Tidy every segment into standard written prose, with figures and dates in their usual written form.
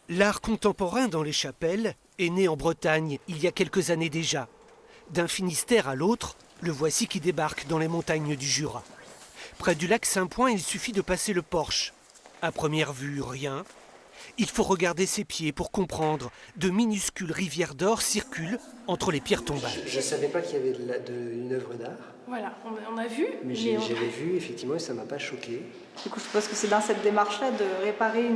L'art contemporain dans les chapelles est né en Bretagne il y a quelques années déjà. D'un Finistère à l'autre, le voici qui débarque dans les montagnes du Jura. Près du lac Saint-Point, il suffit de passer le porche. À première vue, rien. Il faut regarder ses pieds pour comprendre. De minuscules rivières d'or circulent entre les pierres tombales. Je ne savais pas qu'il y avait une œuvre d'art. Voilà, on a vu. Mais j'avais vu, effectivement, et ça ne m'a pas choqué. Du coup, je pense que c'est dans cette démarche-là de réparer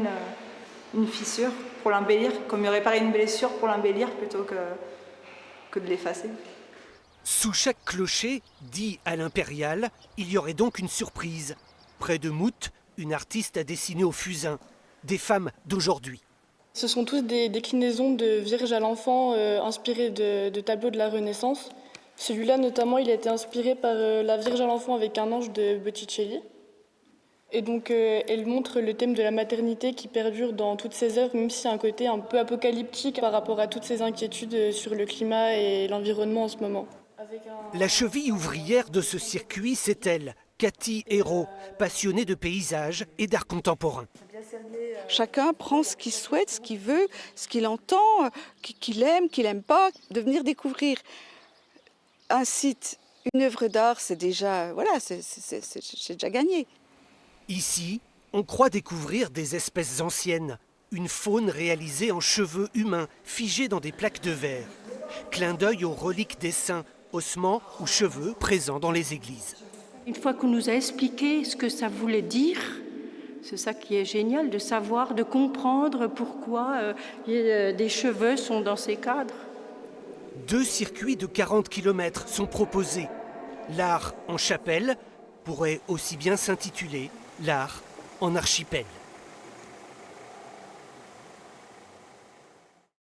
une fissure pour l'embellir, comme réparer une blessure pour l'embellir plutôt que de l'effacer. Sous chaque clocher, dit à l'impérial, il y aurait donc une surprise. Près de Mout, une artiste a dessiné au fusain des femmes d'aujourd'hui. Ce sont tous des déclinaisons de Vierge à l'enfant inspirées de tableaux de la Renaissance. Celui-là, notamment, il a été inspiré par la Vierge à l'enfant avec un ange de Botticelli. Et donc, elle montre le thème de la maternité qui perdure dans toutes ses œuvres, même s'il y a un côté un peu apocalyptique par rapport à toutes ces inquiétudes sur le climat et l'environnement en ce moment. La cheville ouvrière de ce circuit, c'est elle, Cathy Hérault, passionnée de paysages et d'art contemporain. Chacun prend ce qu'il souhaite, ce qu'il veut, ce qu'il entend, qu'il aime pas, de venir découvrir un site, une œuvre d'art, c'est déjà, voilà, c'est déjà gagné. Ici, on croit découvrir des espèces anciennes, une faune réalisée en cheveux humains figés dans des plaques de verre. Clin d'œil aux reliques des saints, ossements ou cheveux présents dans les églises. Une fois qu'on nous a expliqué ce que ça voulait dire, c'est ça qui est génial, de savoir, de comprendre pourquoi des cheveux sont dans ces cadres. 2 circuits de 40 km sont proposés. L'art en chapelle pourrait aussi bien s'intituler l'art en archipel.